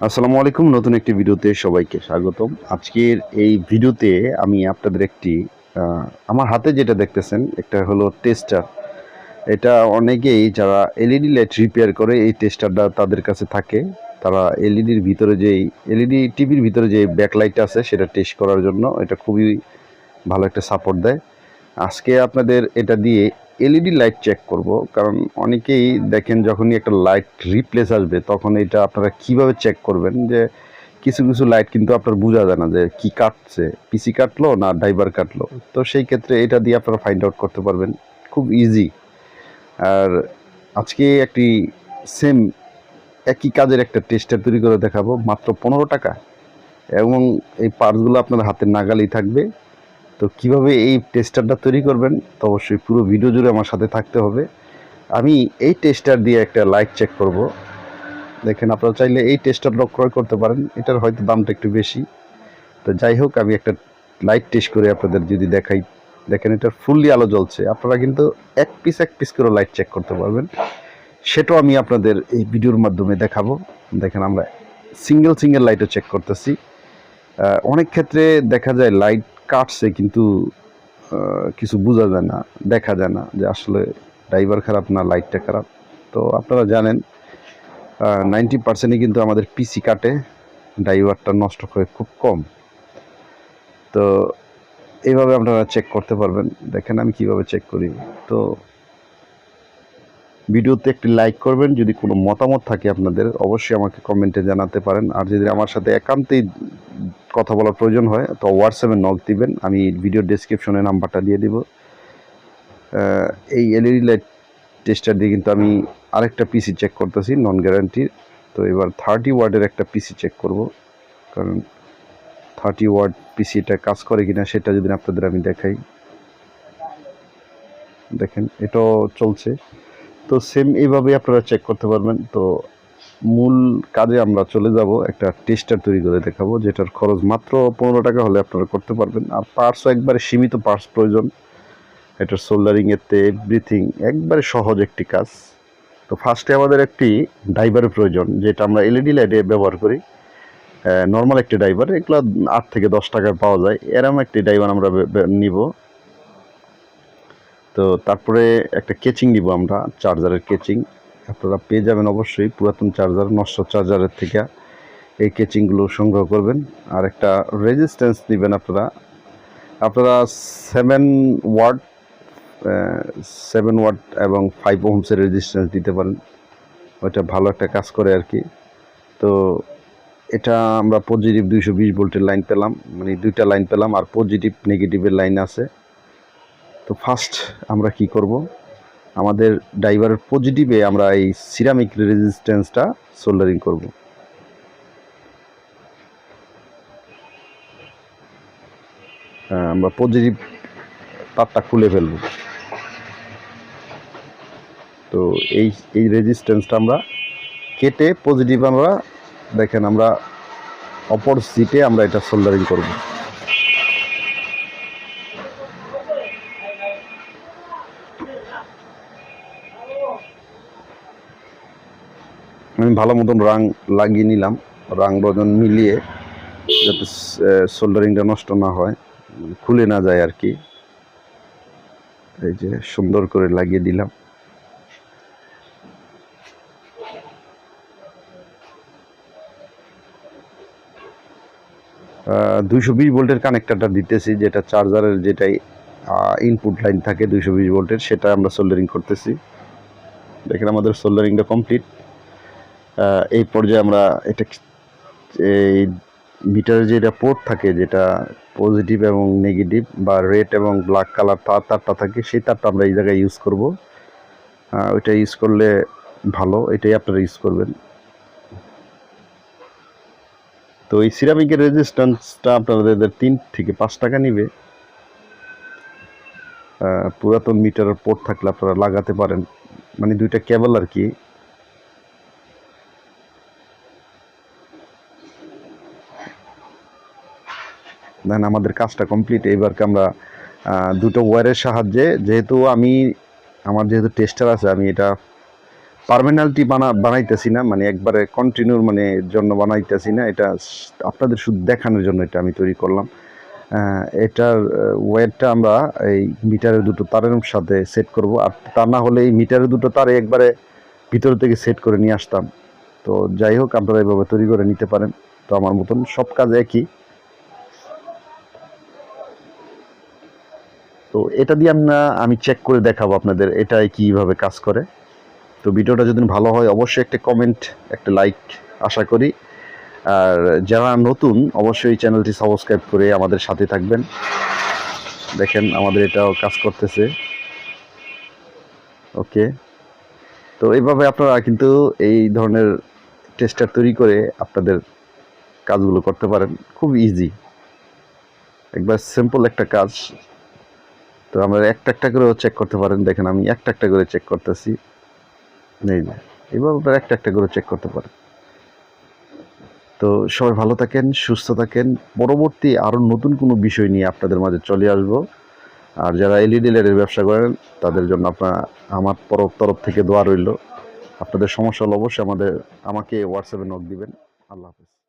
আসসালামু আলাইকুম। নতুন একটি ভিডিওতে সবাইকে স্বাগতম। আজকের এই ভিডিওতে আমি আপনাদের একটি আমার হাতে যেটা দেখতেছেন একটা হলো টেস্টার। এটা অনেকেই যারা এলইডি লাইট রিপেয়ার করে এই টেস্টারটা তাদের কাছে থাকে। তারা এলইডি টিভির ভিতরে যে ব্যাকলাইট আছে সেটা টেস্ট করার জন্য এটা খুবই ভালো একটা সাপোর্ট দেয়। আজকে আপনাদের এটা দিয়ে এলইডি লাইট চেক করব, কারণ অনেকেই দেখেন যখনই একটা লাইট রিপ্লেস আসবে তখন এটা আপনারা কিভাবে চেক করবেন যে কিছু কিছু লাইট কিন্তু আপনার বোঝা যায় না যে কি কাটছে, পিসি কাটলো না ড্রাইভার কাটলো। তো সেই ক্ষেত্রে এটা দিয়ে আপনারা ফাইন্ড আউট করতে পারবেন খুব ইজি। আর আজকে একটি সেম একই কাজের একটা টেস্টার তৈরি করে দেখাবো মাত্র 15 টাকা, এবং এই পার্টসগুলো আপনার হাতের নাগালেই থাকবে। তো কিভাবে এই টেস্টারটা তৈরি করবেন তো অবশ্যই পুরো ভিডিও জুড়ে আমার সাথে থাকতে হবে। আমি এই টেস্টার দিয়ে একটা লাইট চেক করব। দেখেন, আপনারা চাইলে এই টেস্টারটা ক্রয় করতে পারেন, এটার হয়তো দামটা একটু বেশি। তো যাই হোক, আমি একটা লাইট টেস্ট করে আপনাদের যদি দেখাই, দেখেন এটার ফুললি আলো জ্বলছে। আপনারা কিন্তু এক পিস করে লাইট চেক করতে পারবেন, সেটাও আমি আপনাদের এই ভিডিওর মাধ্যমে দেখাবো। দেখেন, আমরা সিঙ্গেল লাইটও চেক করতেছি। অনেক ক্ষেত্রে দেখা যায় লাইট কাটছে কিন্তু কিছু বোঝা যায় না, দেখা যায় না যে আসলে ড্রাইভার খারাপ না লাইটটা খারাপ। তো আপনারা জানেন 90%ই কিন্তু আমাদের পিসি কাটে, ড্রাইভারটা নষ্ট হয় খুব কম। তো এইভাবে আপনারা চেক করতে পারবেন। দেখেন আমি কিভাবে চেক করি। তো ভিডিওতে একটি লাইক করবেন। যদি কোনো মতামত থাকে আপনাদের অবশ্যই আমাকে কমেন্টে জানাতে পারেন। আর যদি আমার সাথে একান্তেই কথা বলার প্রয়োজন হয় তো হোয়াটসঅ্যাপে নক দিবেন, আমি ভিডিও ডেসক্রিপশনে নাম্বারটা দিয়ে দিব। এই এলইডি লাইট টেস্টার দিয়ে কিন্তু আমি আরেকটা পিসি চেক করতেছি নন গ্যারান্টির। তো এবার 30 ওয়াটের একটা পিসি চেক করব, কারণ 30 ওয়াট পিসিটা কাজ করে কিনা সেটা যদি আপনাদের আমি দেখাই। দেখেন এটাও চলছে। তো সেম এইভাবে আপনারা চেক করতে পারবেন। তো মূল কাজে আমরা চলে যাব, একটা টেস্টার তৈরি করে দেখাবো যেটার খরচ মাত্র 15 টাকা হলে আপনারা করতে পারবেন। আর পার্টসও একবারে সীমিত পার্টস প্রয়োজন। এটার সোল্ডারিং এতে এভরিথিং একবারে সহজ একটি কাজ। তো ফার্স্টে আমাদের একটি ড্রাইভারের প্রয়োজন, যেটা আমরা এলইডি লাইটে ব্যবহার করি। নর্মাল একটি ড্রাইভার, এগুলো 8 থেকে 10 টাকায় পাওয়া যায়। এরম একটি ড্রাইভার আমরা নিব। তো তারপরে একটা কেচিং নিব আমরা, চার্জারের কেচিং। আপনারা পেয়ে যাবেন অবশ্যই পুরাতন চার্জার, নষ্ট চার্জারের থেকে এই কেচিংগুলো সংগ্রহ করবেন। আর একটা রেজিস্ট্যান্স নেবেন আপনারা। আপনারা 7 ওয়াট 7 ওয়াট এবং 5 ওহমসের রেজিস্ট্যান্স দিতে পারেন, ওইটা ভালো একটা কাজ করে আর কি। তো এটা আমরা পজিটিভ 220 ভোল্টের লাইন পেলাম, মানে দুইটা লাইন পেলাম, আর পজিটিভ নেগেটিভের লাইন আছে। তো ফার্স্ট আমরা কি করব, আমাদের ড্রাইভারের পজিটিভে আমরা এই সিরামিক রেজিস্ট্যান্সটা সোল্ডারিং করব। আমরা পজিটিভ তারটা খুলে ফেলব। তো এই রেজিস্ট্যান্সটা আমরা কেটে পজিটিভ আমরা, দেখেন আমরা অপর সিটে আমরা এটা সোল্ডারিং করব। আমি ভালো মতন রাং লাগিয়ে নিলাম, রাং বজন মিলিয়ে, যাতে সোল্ডারিংটা নষ্ট না হয়, খুলে না যায় আর কি। এই যে সুন্দর করে লাগিয়ে দিলাম। আহ 220 ভোল্টের কানেক্টরটা দিতেছি, যেটা চার্জারের যেটাই ইনপুট লাইন থাকে 220 ভোল্টের, সেটা আমরা সোল্ডারিং করতেছি। দেখেন আমাদের সোল্ডারিংটা কমপ্লিট। এই পর্যায়ে আমরা এটা এই মিটারের যেটা পোর্ট থাকে, যেটা পজিটিভ এবং নেগেটিভ বা রেড এবং ব্ল্যাক কালার তারটা থাকে, সেই তারটা আমরা এই জায়গায় ইউজ করব। ওইটা ইউজ করলে ভালো, এটাই আপনারা ইউজ করবেন। তো এই সিরামিকের রেজিস্ট্যান্সটা আপনাদের 3 থেকে 5 টাকা নিবে। পুরাতন মিটারের পোর্ট থাকলে আপনারা লাগাতে পারেন, মানে দুইটা কেবল আর কি। দেন আমাদের কাজটা কমপ্লিট। এইবারকে আমরা দুটো ওয়্যারের সাহায্যে, যেহেতু আমার যেহেতু টেস্টার আছে, আমি এটা পার্মানেন্টলি বানাইতেছি না, মানে একবারে কন্টিনিউর মানে জন্য বানাইতেছি না, এটা আপনাদের শুধু দেখানোর জন্য এটা আমি তৈরি করলাম। এটার ওয়েটটা আমরা এই মিটারের দুটো তারের সাথে সেট করব, আর তা না হলে এই মিটারের দুটো তারে একবারে ভিতর থেকে সেট করে নিয়ে আসতাম। তো যাই হোক, আপনারা এইভাবে তৈরি করে নিতে পারেন। তো আমার মতন সব কাজ একই। তো এটা দিয়ে আমি চেক করে দেখাবো আপনাদের এটাই কীভাবে কাজ করে। তো ভিডিওটা যদি ভালো হয় অবশ্যই একটা কমেন্ট, একটা লাইক আশা করি। আর যারা নতুন অবশ্যই চ্যানেলটি সাবস্ক্রাইব করে আমাদের সাথে থাকবেন। দেখেন আমাদের এটাও কাজ করতেছে। ওকে, তো এইভাবে আপনারা কিন্তু এই ধরনের টেস্টার তৈরি করে আপনাদের কাজগুলো করতে পারেন, খুব ইজি, একবার সিম্পল একটা কাজ। তো আমরা একটা একটা করেও চেক করতে পারেন। দেখেন আমি একটা একটা করে চেক করতেছি, এই যে এইভাবে আপনারা একটা একটা করে চেক করতে পারেন। তো সবাই ভালো থাকেন, সুস্থ থাকেন। পরবর্তী আরও নতুন কোনো বিষয় নিয়ে আপনাদের মাঝে চলে আসবো। আর যারা এলইডি লাইটের ব্যবসা করেন তাদের জন্য আমার তরফ থেকে দোয়া রইল। আপনাদের সমস্যা হলে অবশ্যই আমাকে হোয়াটসঅ্যাপে নক দিবেন। আল্লাহ হাফেজ।